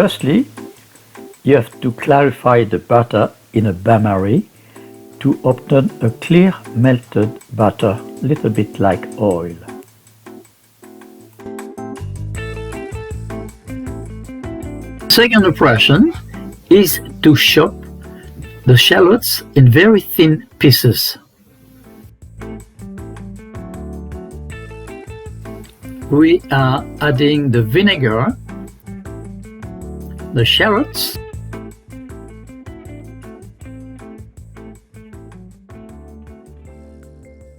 Firstly, you have to clarify the butter in a Bain-Marie to obtain a clear melted butter, a little bit like oil. Second operation is to chop the shallots in very thin pieces. We are adding the vinegar, the shallots,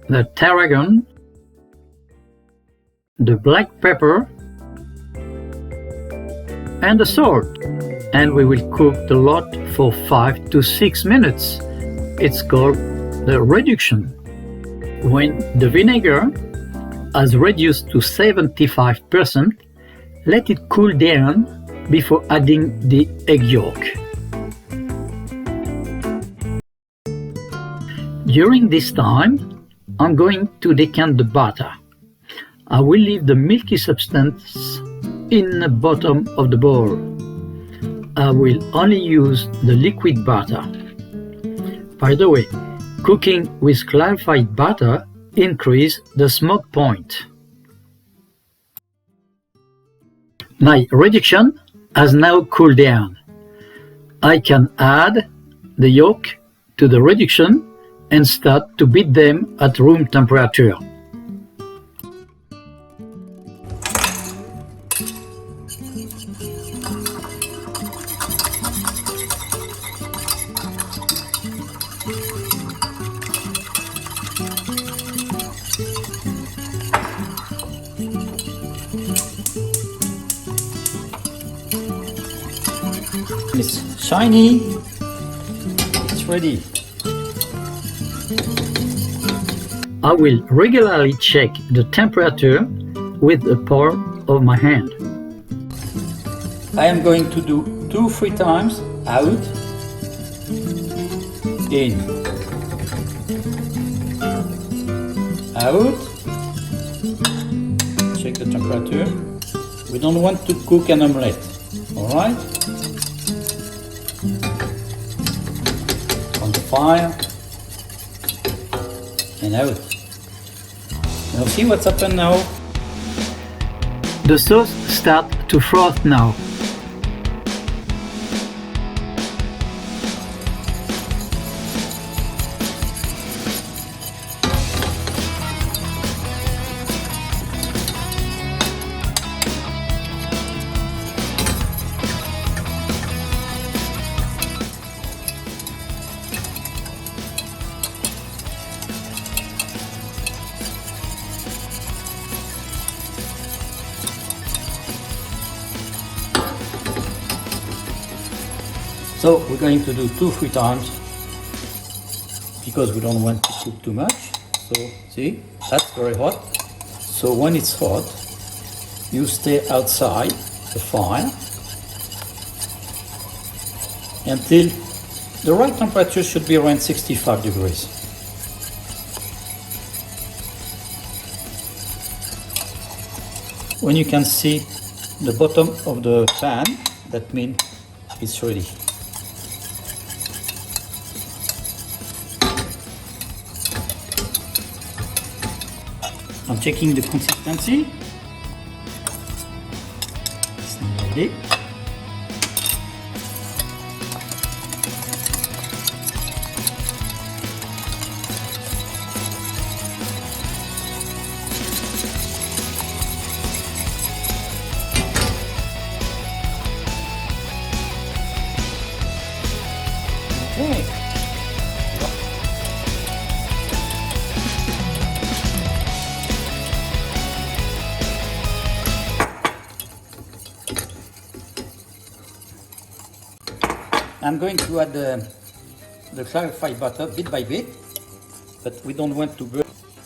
the tarragon, the black pepper, and the salt. And we will cook the lot for 5 to 6 minutes. It's called the reduction. When the vinegar has reduced to 75%, let it cool down before adding the egg yolk. During this time, I'm going to decant the butter. I will leave the milky substance in the bottom of the bowl. I will only use the liquid butter. By the way, cooking with clarified butter increases the smoke point. My reduction has now cooled down. I can add the yolk to the reduction and start to beat them at room temperature. It's shiny, it's ready. I will regularly check the temperature with the palm of my hand. I am going to do 2-3 times out, in, out. Check the temperature. We don't want to cook an omelette, alright? On the fire and out. Now see what's happened now? The sauce starts to froth now. So we're going to do 2-3 times because we don't want to cook too much. So see, that's very hot. So when it's hot, you stay outside the fire until the right temperature should be around 65 degrees. When you can see the bottom of the pan, that means it's ready. I'm checking the consistency. It's not ready. Okay. I'm going to add the clarified butter bit by bit, but we don't want to burn.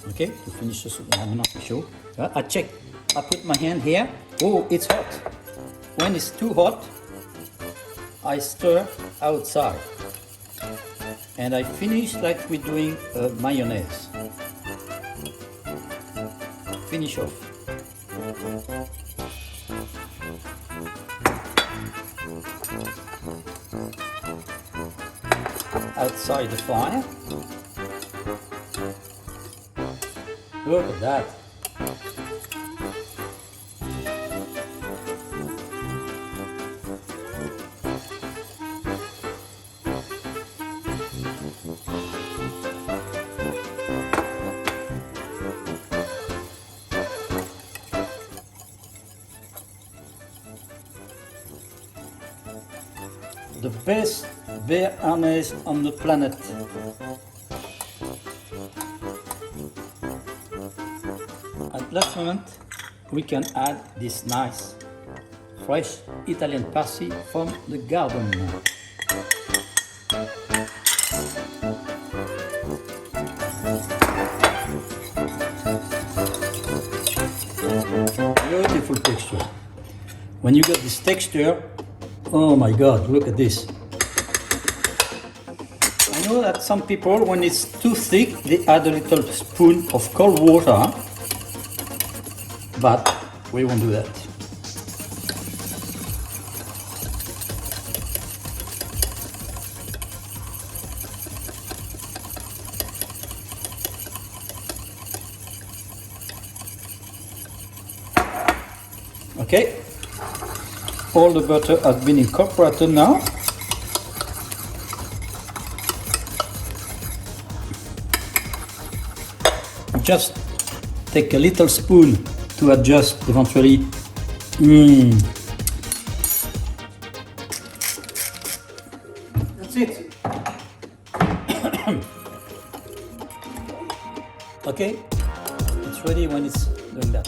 Okay, to finish this, I'm not sure. I check. I put my hand here. Oh, it's hot. When it's too hot, I stir outside, and I finish like we're doing mayonnaise. Finish off. outside the fire. Look at that. The best béarnaise on the planet. At that moment, we can add this nice, fresh Italian parsley from the garden. Beautiful texture. When you get this texture, oh my God, look at this. I know that some people, when it's too thick, they add a little spoon of cold water, but we won't do that. Okay, all the butter has been incorporated now. Just take a little spoon to adjust eventually. That's it. Okay, it's ready when it's doing that.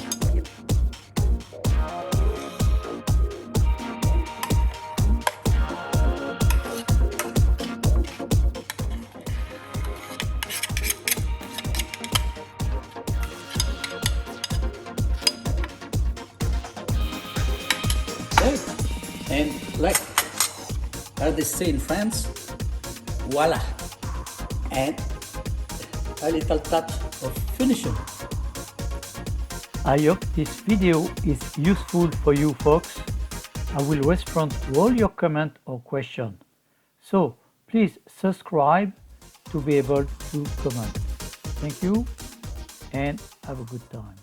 And like as they say in France, voila, and a little touch of finishing. I hope this video is useful for you folks. I will respond to all your comments or questions. So please subscribe to be able to comment. Thank you and have a good time.